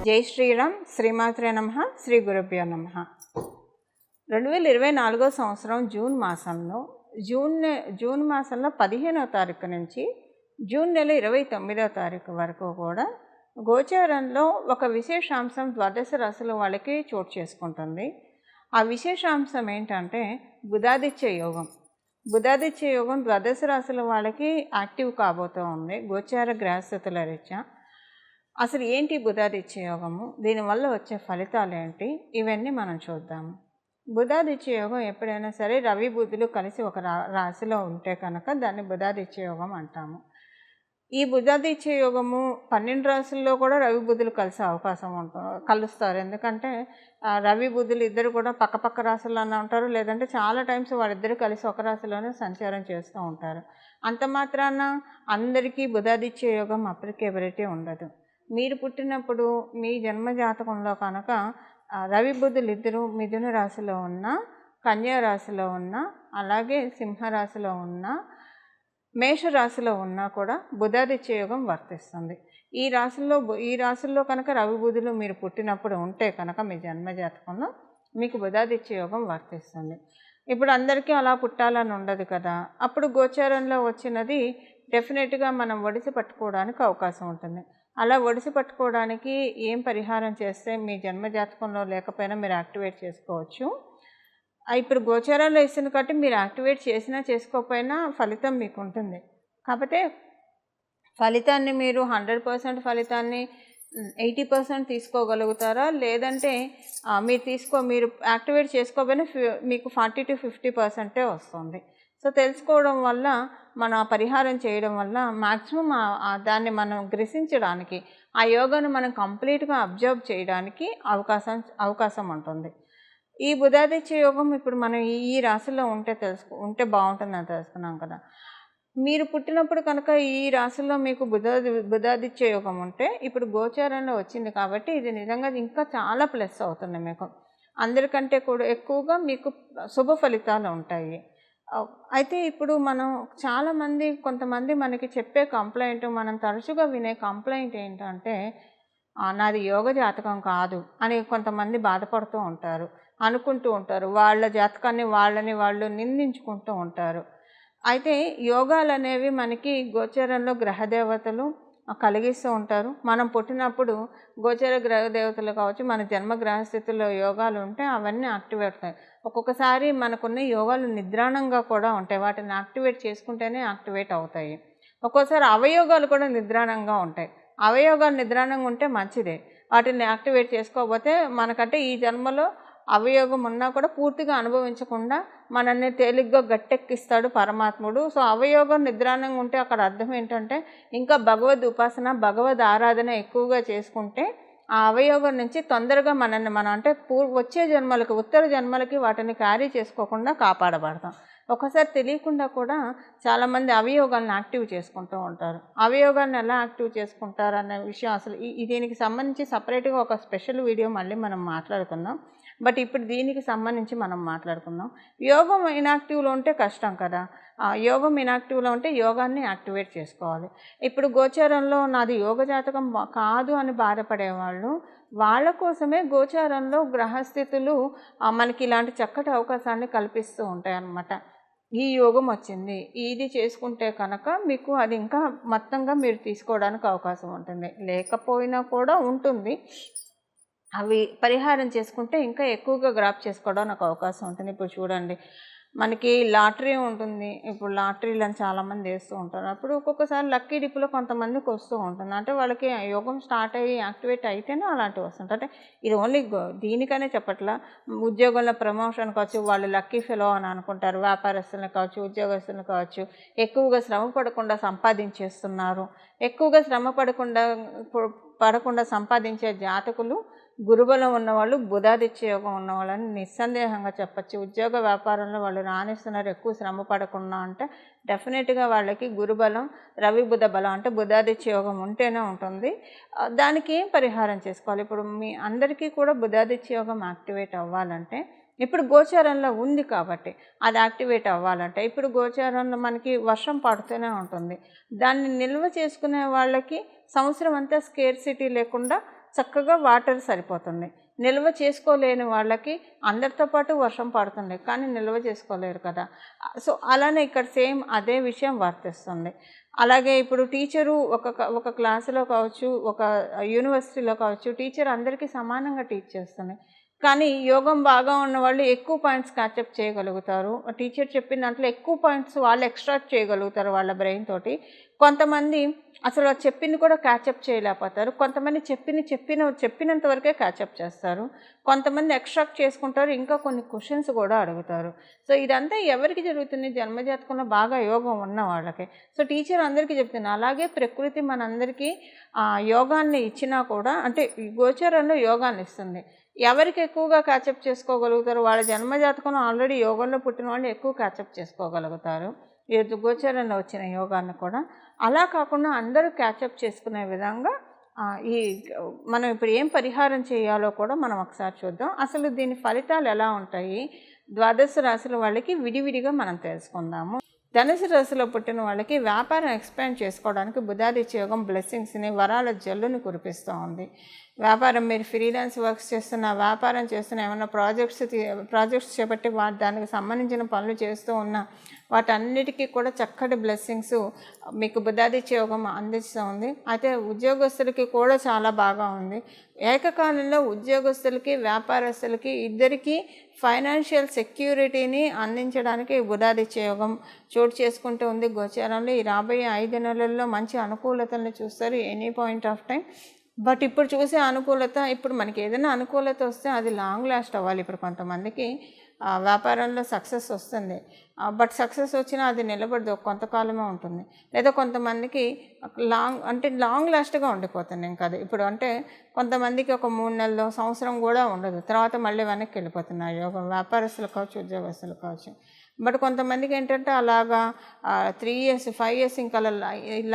జై శ్రీరామ్. శ్రీమాత్రే నమః. శ్రీ గురుభ్యో నమః. 2024 సంవత్సరం జూన్ మాసంలో 15వ తారీఖు నుంచి జూన్ నెల 29వ తారీఖు వరకు కూడా గోచారంలో ఒక విశేషాంశం ద్వాదశ రాశుల వాళ్ళకి చోటు చేసుకుంటుంది. ఆ విశేషాంశం ఏంటంటే బుధాదిత్య యోగం. బుధాదిత్య యోగం ద్వాదశ రాశుల వాళ్ళకి యాక్టివ్ కాబోతూ ఉంది గోచార గ్రహస్థితుల రీత్యా. అసలు ఏంటి బుధాదిత్య యోగము, దీనివల్ల వచ్చే ఫలితాలు ఏంటి, ఇవన్నీ మనం చూద్దాము. బుధాదిత్య యోగం ఎప్పుడైనా సరే రవి బుధులు కలిసి ఒక రాశిలో ఉంటే కనుక దాన్ని బుధాదిత్య యోగం అంటాము. ఈ బుధాదిత్య యోగము 12 రాశుల్లో కూడా రవి బుధులు కలిసే అవకాశం కలుస్తారు. ఎందుకంటే రవి బుధులు ఇద్దరు కూడా పక్క రాశుల్లోనే ఉంటారు, లేదంటే చాలా టైమ్స్ వాళ్ళిద్దరు కలిసి ఒక రాశిలోనే సంచారం చేస్తూ ఉంటారు. అంత మాత్రాన అందరికీ బుధాదిత్య యోగం అప్లికేబిలిటీ ఉండదు. మీరు పుట్టినప్పుడు మీ జన్మ జాతకంలో కనుక రవి బుధులు ఇద్దరు మిథున రాశిలో ఉన్న, కన్యా రాశిలో ఉన్న, అలాగే సింహరాశిలో ఉన్న, మేషరాశిలో ఉన్నా కూడా బుధాదిత్య యోగం వర్తిస్తుంది. ఈ రాశుల్లో కనుక రవి బుధులు మీరు పుట్టినప్పుడు ఉంటే కనుక మీ జన్మ జాతకంలో మీకు బుధాదిత్య యోగం వర్తిస్తుంది. ఇప్పుడు అందరికీ అలా పుట్టాలని ఉండదు కదా. అప్పుడు గోచారంలో వచ్చినది డెఫినెట్గా మనం ఒడిసి పట్టుకోవడానికి అవకాశం ఉంటుంది. అలా ఒడిసి పట్టుకోవడానికి ఏం పరిహారం చేస్తే మీ జన్మ జాతకంలో లేకపోయినా మీరు యాక్టివేట్ చేసుకోవచ్చు. ఇప్పుడు గోచారాల్లో ఇస్తుంది కాబట్టి మీరు యాక్టివేట్ చేసినా చేసుకోకపోయినా ఫలితం మీకు ఉంటుంది. కాకపోతే ఫలితాన్ని మీరు 100% ఫలితాన్ని 80% తీసుకోగలుగుతారా, లేదంటే మీరు యాక్టివేట్ చేసుకోకపోయినా మీకు 40 to 50% వస్తుంది. సో తెలుసుకోవడం వల్ల మనం ఆ పరిహారం చేయడం వల్ల మ్యాక్సిమం దాన్ని మనం గ్రహించడానికి, ఆ యోగాను మనం కంప్లీట్గా అబ్జర్వ్ చేయడానికి అవకాశం ఉంటుంది. ఈ బుధాదిత్య యోగం ఇప్పుడు మనం ఈ రాశిలో ఉంటే బాగుంటుందని తెలుసుకున్నాం కదా. మీరు పుట్టినప్పుడు కనుక ఈ రాశిలో మీకు బుధాదిత్య యోగం ఉంటే ఇప్పుడు గోచారంలో వచ్చింది కాబట్టి ఇది నిజంగా ఇంకా చాలా ప్లస్ అవుతుంది. మీకు అందరికంటే కూడా ఎక్కువగా మీకు శుభ ఫలితాలు ఉంటాయి. అయితే ఇప్పుడు మనం కొంతమంది మనకి చెప్పే కంప్లైంట్, మనం తరచుగా వినే కంప్లైంట్ ఏంటంటే నాది యోగ జాతకం కాదు అని కొంతమంది బాధపడుతూ ఉంటారు, అనుకుంటూ ఉంటారు. వాళ్ళ జాతకాన్ని వాళ్ళు నిందించుకుంటూ ఉంటారు. అయితే యోగాలు అనేవి మనకి గోచరంలో గ్రహదేవతలు కలిగిస్తూ ఉంటారు. మనం పుట్టినప్పుడు గోచర గ్రహదేవతలు కావచ్చు, మన జన్మ గ్రహస్థితుల్లో యోగాలు ఉంటే అవన్నీ యాక్టివేట్ అవుతాయి. ఒక్కొక్కసారి మనకున్న యోగాలు నిద్రాణంగా కూడా ఉంటాయి, వాటిని యాక్టివేట్ చేసుకుంటేనే యాక్టివేట్ అవుతాయి. ఒక్కోసారి అవయోగాలు కూడా నిద్రాణంగా ఉంటాయి. అవయోగాలు నిద్రాణంగా ఉంటే మంచిదే, వాటిని యాక్టివేట్ చేసుకోకపోతే మనకంటే ఈ జన్మలో అవయోగం ఉన్నా కూడా పూర్తిగా అనుభవించకుండా మనల్ని తేలిగ్గా గట్టెక్కిస్తాడు పరమాత్ముడు. సో అవయోగం నిద్రాణంగా ఉంటే అక్కడ అర్థం ఏంటంటే ఇంకా భగవద్ ఉపాసన, భగవద్ ఆరాధన ఎక్కువగా చేసుకుంటే ఆ అవయోగం నుంచి తొందరగా మనల్ని అంటే వచ్చే జన్మలకి, ఉత్తర జన్మలకి వాటిని క్యారీ చేసుకోకుండా కాపాడబడతాం. ఒకసారి తెలియకుండా కూడా చాలామంది అవయోగాలను యాక్టివ్ చేసుకుంటూ ఉంటారు. అవయోగాలను ఎలా యాక్టివ్ చేసుకుంటారు అనే విషయం అసలు దీనికి సంబంధించి సపరేట్గా ఒక స్పెషల్ వీడియో మళ్ళీ మనం మాట్లాడుకుందాం. బట్ ఇప్పుడు దీనికి సంబంధించి మనం మాట్లాడుకుందాం. యోగం ఇనాక్టివ్లో ఉంటే కష్టం కదా. యోగం ఇనాక్టివ్లో ఉంటే యోగాన్ని యాక్టివేట్ చేసుకోవాలి. ఇప్పుడు గోచారంలో నాది యోగ జాతకం కాదు అని బాధపడేవాళ్ళు, వాళ్ళ కోసమే గోచారంలో గ్రహస్థితులు మనకి ఇలాంటి చక్కటి అవకాశాన్ని కల్పిస్తూ ఉంటాయి అన్నమాట. ఈ యోగం వచ్చింది, ఇది చేసుకుంటే కనుక మీకు అది ఇంకా మొత్తంగా మీరు తీసుకోవడానికి అవకాశం ఉంటుంది. లేకపోయినా కూడా ఉంటుంది, అవి పరిహారం చేసుకుంటే ఇంకా ఎక్కువగా గ్రాప్ చేసుకోవడానికి అవకాశం ఉంటుంది. ఇప్పుడు చూడండి, మనకి లాటరీ ఉంటుంది. ఇప్పుడు లాటరీలను చాలామంది వేస్తూ ఉంటారు. అప్పుడు ఒక్కొక్కసారి లక్కీ డిప్లో కొంతమందికి వస్తూ ఉంటుంది. అంటే వాళ్ళకి యోగం స్టార్ట్ అయ్యి యాక్టివేట్ అయితేనే అలాంటివి వస్తుంటాయి. అంటే ఇది ఓన్లీ దీనికనే చెప్పట్లా, ఉద్యోగంలో ప్రమోషన్ కావచ్చు, వాళ్ళు లక్కీ ఫెలో అని అనుకుంటారు. వ్యాపారస్తులను కావచ్చు, ఉద్యోగస్తులను కావచ్చు, ఎక్కువగా శ్రమ పడకుండా సంపాదించేస్తున్నారు. ఎక్కువగా శ్రమ పడకుండా సంపాదించే జాతకులు, గురుబలం ఉన్నవాళ్ళు, బుధాదిత్య యోగం ఉన్నవాళ్ళని నిస్సందేహంగా చెప్పచ్చు. ఉద్యోగ వ్యాపారంలో వాళ్ళు రాణిస్తున్నారు, ఎక్కువ శ్రమ పడకుండా అంటే డెఫినెట్గా వాళ్ళకి గురుబలం, రవి బుధ బలం అంటే బుధాదిత్య యోగం ఉంటేనే ఉంటుంది. దానికి ఏం పరిహారం చేసుకోవాలి? ఇప్పుడు మీ అందరికీ కూడా బుధాదిత్య యోగం యాక్టివేట్ అవ్వాలంటే ఇప్పుడు గోచారంలో ఉంది కాబట్టి అది యాక్టివేట్ అవ్వాలంటే ఇప్పుడు గోచారంలో మనకి వర్షం పడుతూనే ఉంటుంది. దాన్ని నిల్వ చేసుకునే వాళ్ళకి సంవత్సరం అంతా స్కేర్సిటీ లేకుండా చక్కగా వాటర్ సరిపోతుంది. నిల్వ చేసుకోలేని వాళ్ళకి అందరితో పాటు వర్షం పడుతుంది, కానీ నిల్వ చేసుకోలేరు కదా. సో అలానే ఇక్కడ సేమ్ అదే విషయం వర్తిస్తుంది. అలాగే ఇప్పుడు టీచరు ఒక క్లాసులో కావచ్చు, ఒక యూనివర్సిటీలో కావచ్చు, టీచర్ అందరికీ సమానంగా టీచ్ చేస్తుంది. కానీ యోగం బాగా ఉన్నవాళ్ళు ఎక్కువ పాయింట్స్ క్యాచప్ చేయగలుగుతారు. టీచర్ చెప్పిన దాంట్లో ఎక్కువ పాయింట్స్ వాళ్ళు ఎక్స్ట్రాక్ట్ చేయగలుగుతారు వాళ్ళ బ్రెయిన్ తోటి. కొంతమంది అసలు చెప్పింది కూడా క్యాచప్ చేయలేకపోతారు. కొంతమంది చెప్పినంత వరకే క్యాచప్ చేస్తారు. కొంతమంది ఎక్స్ట్రాక్ట్ చేసుకుంటారు, ఇంకా కొన్ని క్వశ్చన్స్ కూడా అడుగుతారు. సో ఇదంతా ఎవరికి జరుగుతుంది? జన్మజాతకంలో బాగా యోగం ఉన్న వాళ్ళకి. సో టీచర్ అందరికీ చెప్తుంది. అలాగే ప్రకృతి మనందరికీ యోగాన్ని ఇచ్చినా కూడా, అంటే గోచరంలో యోగాన్ని ఇస్తుంది. ఎవరికి ఎక్కువగా క్యాచప్ చేసుకోగలుగుతారు? వాళ్ళ జన్మజాతకంలో ఆల్రెడీ యోగంలో పుట్టిన వాళ్ళు ఎక్కువ క్యాచప్ చేసుకోగలుగుతారు ఈ గోచరంలో వచ్చిన యోగాన్ని కూడా. అలా కాకుండా అందరూ క్యాచప్ చేసుకునే విధంగా ఈ మనం ఇప్పుడు ఏం పరిహారం చేయాలో కూడా మనం ఒకసారి చూద్దాం. అసలు దీని ఫలితాలు ఎలా ఉంటాయి ద్వాదశ రాశుల వాళ్ళకి విడివిడిగా మనం తెలుసుకుందాము. ధనుసు రాశిలో పుట్టిన వాళ్ళకి వ్యాపారం ఎక్స్పాండ్ చేసుకోవడానికి బుధాదిత్య యోగం బ్లెస్సింగ్స్ని, వరాల జల్లుని కురిపిస్తూ ఉంది. వ్యాపారం, మీరు ఫ్రీలాన్స్ వర్క్స్ చేస్తున్న, వ్యాపారం చేస్తున్న, ఏమైనా ప్రాజెక్ట్స్ చేపట్టి దానికి సంబంధించిన పనులు చేస్తూ ఉన్న వాటన్నిటికీ కూడా చక్కటి బ్లెస్సింగ్స్ మీకు బుధాదిత్య యోగం అందిస్తూ ఉంది. అయితే ఉద్యోగస్తులకి కూడా చాలా బాగా ఉంది. ఏకకాలంలో ఉద్యోగస్తులకి, వ్యాపారస్తులకి ఇద్దరికీ ఫైనాన్షియల్ సెక్యూరిటీని అందించడానికి బుధాదిత్య యోగం చోటు చేసుకుంటూ ఉంది గోచారంలో. ఈ రాబోయే 5 నెలల్లో మంచి అనుకూలతల్ని చూస్తారు any point of time. But ఇప్పుడు చూసే అనుకూలత, ఇప్పుడు మనకి ఏదైనా అనుకూలత వస్తే అది లాంగ్ లాస్ట్ అవ్వాలి. ఇప్పుడు కొంతమందికి వ్యాపారంలో సక్సెస్ వస్తుంది, బట్ సక్సెస్ వచ్చినా అది నిలబడదు, కొంతకాలమే ఉంటుంది. లేదా కొంతమందికి లాంగ్ లాస్ట్గా ఉండిపోతుంది. ఇంకా అది ఇప్పుడు అంటే కొంతమందికి ఒక 3 నెలలు, సంవత్సరం కూడా ఉండదు, తర్వాత మళ్ళీ వెనక్కి వెళ్ళిపోతున్నారు యోగం. వ్యాపారస్తులు కావచ్చు, ఉద్యోగస్తులు కావచ్చు. బట్ కొంతమందికి ఏంటంటే అలాగా 3 years 5 years ఇంకా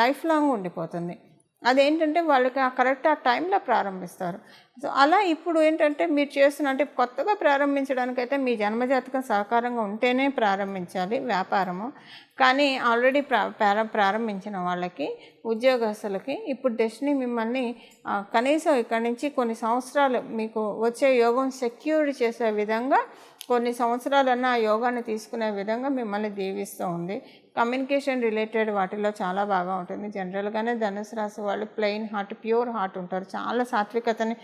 లైఫ్ లాంగ్ ఉండిపోతుంది. అదేంటంటే వాళ్ళకి కరెక్ట్ ఆ టైంలో ప్రారంభిస్తారు. సో అలా ఇప్పుడు ఏంటంటే మీరు చేస్తున్న, అంటే కొత్తగా ప్రారంభించడానికైతే మీ జన్మజాతకం సహకారంగా ఉంటేనే ప్రారంభించాలి వ్యాపారము. కానీ ఆల్రెడీ ప్రారంభించిన వాళ్ళకి, ఉద్యోగస్తులకి ఇప్పుడు డెస్టినీ మిమ్మల్ని కనీసం ఇక్కడి నుంచి కొన్ని సంవత్సరాలు మీకు వచ్చే యోగం సెక్యూర్ చేసే విధంగా, కొన్ని సంవత్సరాలన్నా ఆ యోగాన్ని తీసుకునే విధంగా మిమ్మల్ని దీవిస్తూ ఉంది. కమ్యూనికేషన్ రిలేటెడ్ వాటిలో చాలా బాగా ఉంటుంది. జనరల్గానే ధనుసు రాశి వాళ్ళు ప్లెయిన్ హార్ట్, ప్యూర్ హార్ట్ ఉంటారు. చాలా సాత్వికతని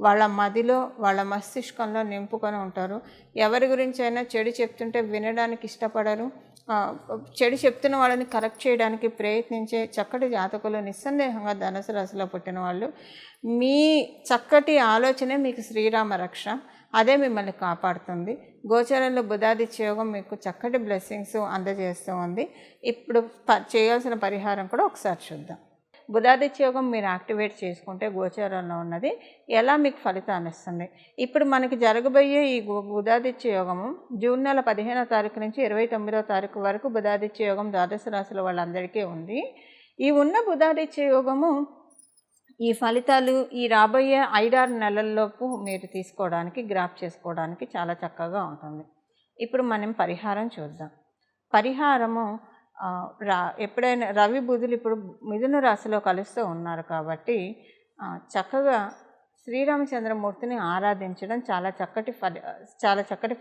వాళ్ళ మదిలో, వాళ్ళ మస్తిష్కంలో నింపుకొని ఉంటారు. ఎవరి గురించి అయినా చెడు చెప్తుంటే వినడానికి ఇష్టపడరు. చెడు చెప్తున్న వాళ్ళని కరెక్ట్ చేయడానికి ప్రయత్నించే చక్కటి జాతకులు నిస్సందేహంగా ధనుసు రాశిలో పుట్టిన వాళ్ళు. మీ చక్కటి ఆలోచనే మీకు శ్రీరామ రక్ష, అదే మిమ్మల్ని కాపాడుతుంది. గోచరంలో బుధాదిత్య యోగం మీకు చక్కటి బ్లెస్సింగ్స్ అందజేస్తూ ఉంది. ఇప్పుడు చేయాల్సిన పరిహారం కూడా ఒకసారి చూద్దాం. బుధాదిత్య యోగం మీరు యాక్టివేట్ చేసుకుంటే గోచరంలో ఉన్నది ఎలా మీకు ఫలితాన్ని ఇస్తుంది. ఇప్పుడు మనకి జరగబోయే ఈ బుధాదిత్య యోగము జూన్ నెల 15వ తారీఖు నుంచి 29వ తారీఖు వరకు బుధాదిత్య యోగం ద్వాదశ రాశుల వాళ్ళందరికీ ఉంది. ఈ ఉన్న బుధాదిత్య యోగము ఈ ఫలితాలు ఈ రాబోయే 5-6 నెలల్లోపు మీరు తీసుకోవడానికి, గ్రాప్ చేసుకోవడానికి చాలా చక్కగా ఉంటుంది. ఇప్పుడు మనం పరిహారం చూద్దాం. పరిహారము ఎప్పుడైనా రవి బుధులు ఇప్పుడు మిథున రాశిలో కలుస్తూ ఉన్నారు కాబట్టి చక్కగా శ్రీరామచంద్రమూర్తిని ఆరాధించడం చాలా చక్కటి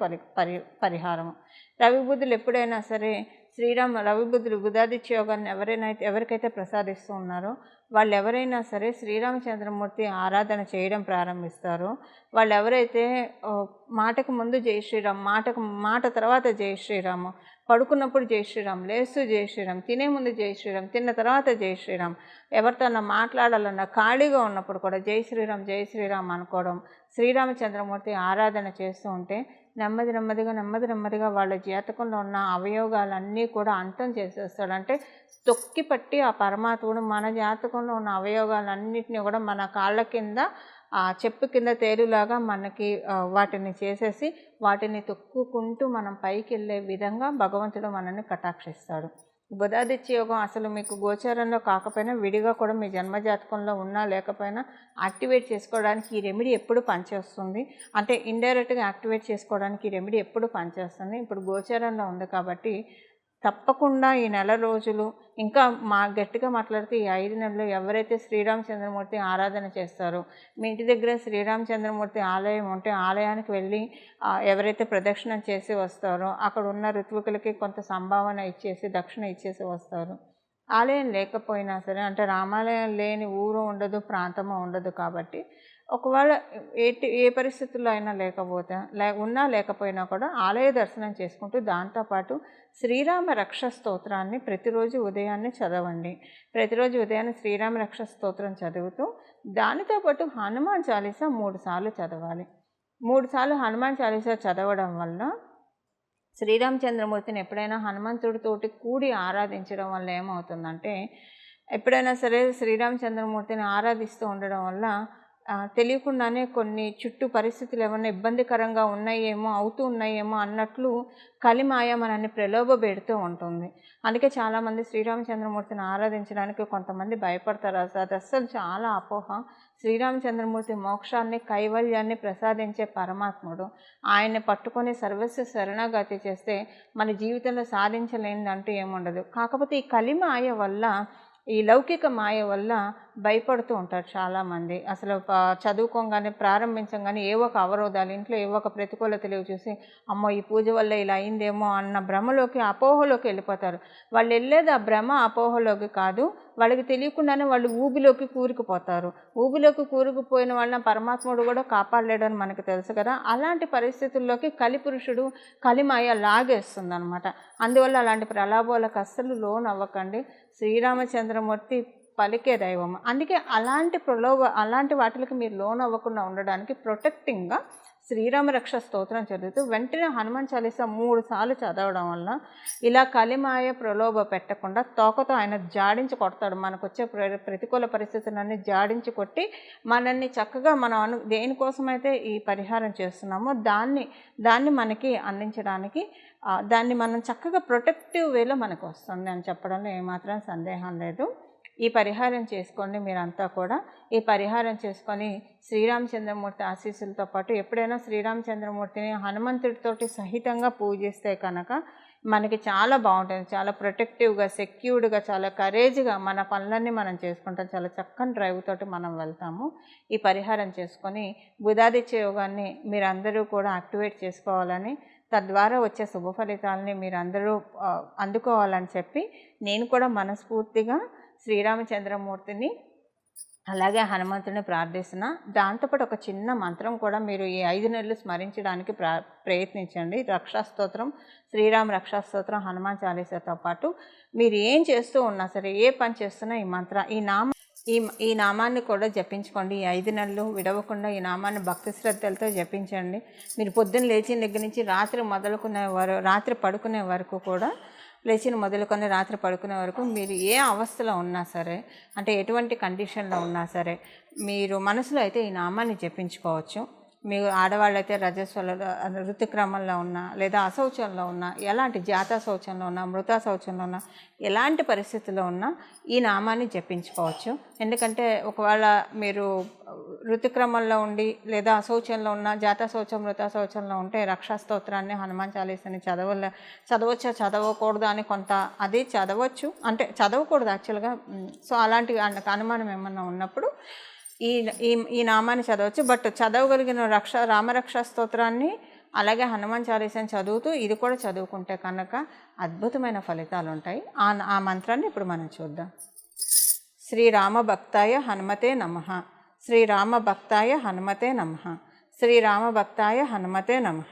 పరిహారము. రవి బుధులు ఎప్పుడైనా సరే రవి బుధులు బుధాదిత్య యోగాన్ని ఎవరికైతే ప్రసాదిస్తూ ఉన్నారో వాళ్ళు ఎవరైనా సరే శ్రీరామచంద్రమూర్తి ఆరాధన చేయడం ప్రారంభిస్తారో, వాళ్ళు ఎవరైతే మాటకు ముందు జై శ్రీరామ్, మాట తర్వాత జై శ్రీరామ్, పడుకున్నప్పుడు జై శ్రీరామ్, లేస్తూ జై శ్రీరామ్, తినే ముందు జై శ్రీరామ్, తిన్న తర్వాత జై శ్రీరామ్, ఎవరితోన్నా మాట్లాడాలన్నా ఖాళీగా ఉన్నప్పుడు కూడా జై శ్రీరామ్ అనుకోవడం, శ్రీరామచంద్రమూర్తి ఆరాధన చేస్తూ ఉంటే నెమ్మదిగా వాళ్ళ జాతకంలో ఉన్న అవయోగాలన్నీ కూడా అంతం చేసేస్తాడు. అంటే తొక్కి పట్టి ఆ పరమాత్ముడు మన జాతకంలో ఉన్న అవయోగాలన్నింటినీ కూడా మన కాళ్ళ కింద చెప్పు కింద తేలులాగా మనకి వాటిని చేసేసి వాటిని తొక్కుకుంటూ మనం పైకి వెళ్ళే విధంగా భగవంతుడు మనల్ని కటాక్షిస్తాడు. బుధాదిత్య యోగం అసలు మీకు గోచారంలో కాకపోయినా విడిగా కూడా మీ జన్మజాతకంలో ఉన్నా లేకపోయినా యాక్టివేట్ చేసుకోవడానికి ఈ రెమెడీ ఎప్పుడు పనిచేస్తుంది. అంటే ఇండైరెక్ట్గా యాక్టివేట్ చేసుకోవడానికి ఈ రెమెడీ ఎప్పుడు పనిచేస్తుంది. ఇప్పుడు గోచారంలో ఉంది కాబట్టి తప్పకుండా ఈ నెల రోజులు ఇంకా గట్టిగా మాట్లాడితే ఈ 5 నెలలు ఎవరైతే శ్రీరామచంద్రమూర్తి ఆరాధన చేస్తారో, మీ ఇంటి దగ్గర శ్రీరామచంద్రమూర్తి ఆలయం ఉంటే ఆలయానికి వెళ్ళి ఎవరైతే ప్రదక్షిణం చేసి వస్తారో అక్కడ ఉన్న ఋత్వికులకి కొంత సంభావన ఇచ్చేసి దక్షిణ ఇచ్చేసి వస్తారు. ఆలయం లేకపోయినా సరే, అంటే రామాలయం లేని ఊరు ఉండదు, ప్రాంతము ఉండదు కాబట్టి ఒకవేళ ఏ పరిస్థితుల్లో అయినా ఉన్నా లేకపోయినా కూడా ఆలయ దర్శనం చేసుకుంటూ దాంతోపాటు శ్రీరామ రక్ష స్తోత్రాన్ని ప్రతిరోజు ఉదయాన్నే చదవండి. ప్రతిరోజు ఉదయాన్నే శ్రీరామ రక్ష స్తోత్రం చదువుతూ దానితో పాటు హనుమాన్ చాలీసా 3 సార్లు చదవాలి. 3 సార్లు హనుమాన్ చాలీసా చదవడం వల్ల శ్రీరామచంద్రమూర్తిని ఎప్పుడైనా హనుమంతుడితోటి కూడి ఆరాధించడం వల్ల ఏమవుతుందంటే, ఎప్పుడైనా సరే శ్రీరామచంద్రమూర్తిని ఆరాధిస్తూ ఉండడం వల్ల తెలియకుండానే కొన్ని చుట్టూ పరిస్థితులు ఏమన్నా ఇబ్బందికరంగా అవుతూ ఉన్నాయేమో అన్నట్లు కలిమాయ మనల్ని ప్రలోభపెడుతూ ఉంటుంది. అందుకే చాలామంది శ్రీరామచంద్రమూర్తిని ఆరాధించడానికి కొంతమంది భయపడతారు. అది అస్సలు చాలా అపోహ. శ్రీరామచంద్రమూర్తి మోక్షాన్ని, కైవల్యాన్ని ప్రసాదించే పరమాత్ముడు. ఆయన్ని పట్టుకొని సర్వస్వ శరణాగతి చేస్తే మన జీవితంలో సాధించలేనిదంటూ ఏముండదు. కాకపోతే ఈ కలిమాయ వల్ల, ఈ లౌకిక మాయ వల్ల భయపడుతూ ఉంటారు చాలామంది. అసలు చదువుకోగానే ప్రారంభించగానే ఏవో ఒక అవరోధాలు, ఇంట్లో ఏవో ఒక ప్రతికూలతలు చూసి అమ్మో ఈ పూజ వల్ల ఇలా అయిందేమో అన్న భ్రమలోకి, అపోహలోకి వెళ్ళిపోతారు. వాళ్ళు వెళ్ళేది ఆ భ్రమ అపోహలోకి కాదు, వాళ్ళకి తెలియకుండానే వాళ్ళు ఊబిలోకి కూరుకుపోతారు. ఊబిలోకి కూరుకుపోయిన వాళ్ళని పరమాత్ముడు కూడా కాపాడలేడని మనకు తెలుసు కదా. అలాంటి పరిస్థితుల్లోకి కలిపురుషుడు, కలిమాయ లాగేస్తుంది అనమాట. అందువల్ల అలాంటి ప్రలాభాలకు అస్సలు లోన్ అవ్వకండి. శ్రీరామచంద్రమూర్తి పలికే దైవం. అందుకే అలాంటి వాటికి మీరు లోన్ అవ్వకుండా ఉండడానికి ప్రొటెక్టింగ్గా శ్రీరామ రక్ష స్తోత్రం చదువుతూ వెంటనే హనుమాన్ చాలీసా 3 సార్లు చదవడం వల్ల ఇలా కలిమాయ ప్రలోభ పెట్టకుండా తోకతో ఆయన జాడించి కొడతాడు. మనకు వచ్చే ప్రతికూల పరిస్థితులన్నీ జాడించి కొట్టి మనల్ని చక్కగా మనం దేనికోసమైతే ఈ పరిహారం చేస్తున్నామో దాన్ని మనకి అందించడానికి, దాన్ని మనం చక్కగా ప్రొటెక్టివ్ వేలో మనకు వస్తుంది అని చెప్పడంలో ఏమాత్రం సందేహం లేదు. ఈ పరిహారం చేసుకోండి. మీరంతా కూడా ఈ పరిహారం చేసుకొని శ్రీరామచంద్రమూర్తి ఆశీస్సులతో పాటు ఎప్పుడైనా శ్రీరామచంద్రమూర్తిని హనుమంతుడితోటి సహితంగా పూజిస్తే కనుక మనకి చాలా బాగుంటుంది. చాలా ప్రొటెక్టివ్గా, సెక్యూర్డ్గా, చాలా కరేజ్గా మన పనులన్నీ మనం చేసుకుంటాం. చాలా చక్కని డ్రైవ్ తోటి మనం వెళ్తాము. ఈ పరిహారం చేసుకొని బుధాదిత్య యోగాన్ని మీరందరూ కూడా యాక్టివేట్ చేసుకోవాలని, తద్వారా వచ్చే శుభ ఫలితాలని మీరందరూ అందుకోవాలని చెప్పి నేను కూడా మనస్ఫూర్తిగా శ్రీరామచంద్రమూర్తిని అలాగే హనుమంతుడిని ప్రార్థిస్తున్నా. దాంతోపాటు ఒక చిన్న మంత్రం కూడా మీరు ఈ 5 నెలలు స్మరించడానికి ప్రయత్నించండి. రక్షాస్తోత్రం, శ్రీరామ రక్షాస్తోత్రం, హనుమాన్ చాలీసాతో పాటు మీరు ఏం చేస్తూ ఉన్నా సరే, ఏ పని చేస్తున్నా ఈ నామాన్ని కూడా జపించుకోండి. ఈ 5 నెలలు విడవకుండా ఈ నామాన్ని భక్తి శ్రద్ధలతో జపించండి. మీరు పొద్దున్న లేచిన దగ్గర నుంచి రాత్రి పడుకునే వరకు కూడా, మొదలుకొని రాత్రి పడుకునే వరకు మీరు ఏ అవస్థలో ఉన్నా సరే, అంటే ఎటువంటి కండిషన్లో ఉన్నా సరే, మీరు మనసులో అయితే ఈ నామాన్ని జపించుకోవచ్చు. మీరు ఆడవాళ్ళైతే ఋతుక్రమంలో ఉన్నా, లేదా అశౌచంలో ఉన్నా, ఎలాంటి జాత శౌచంలో ఉన్నా, మృత శౌచంలో ఉన్నా, ఎలాంటి పరిస్థితుల్లో ఉన్నా ఈ నామాన్ని జపించుకోవచ్చు. ఎందుకంటే ఒకవేళ మీరు ఋతుక్రమంలో ఉండి, లేదా అశౌచంలో ఉన్న, జాత శౌచం, మృత శౌచంలో ఉంటే రక్షాస్తోత్రాన్ని, హనుమాన్ చాలీసాని చదవచ్చా చదవకూడదు అని అది చదవచ్చు, అంటే చదవకూడదు యాక్చువల్గా. సో అలాంటి అనుమానం ఏమన్నా ఉన్నప్పుడు ఈ నామాన్ని చదవచ్చు. బట్ చదవగలిగిన రామరక్షా స్తోత్రాన్ని అలాగే హనుమాన్ చాలీసాని చదువుతూ ఇది కూడా చదువుకుంటే కనుక అద్భుతమైన ఫలితాలు ఉంటాయి. ఆ మంత్రాన్ని ఇప్పుడు మనం చూద్దాం. శ్రీరామ భక్తాయ హనుమతే నమః. శ్రీరామ భక్తాయ హనుమతే నమః. శ్రీరామ భక్తాయ హనుమతే నమః.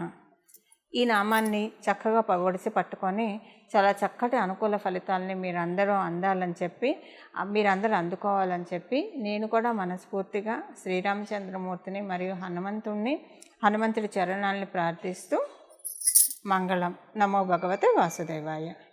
ఈ నామాన్ని చక్కగా ఒడిసి పట్టుకొని చాలా చక్కటి అనుకూల ఫలితాలని మీరందరూ మీరందరూ అందుకోవాలని చెప్పి నేను కూడా మనస్ఫూర్తిగా శ్రీరామచంద్రమూర్తిని మరియు హనుమంతుడి చరణాలని ప్రార్థిస్తూ మంగళం. నమో భగవతే వాసుదేవాయ.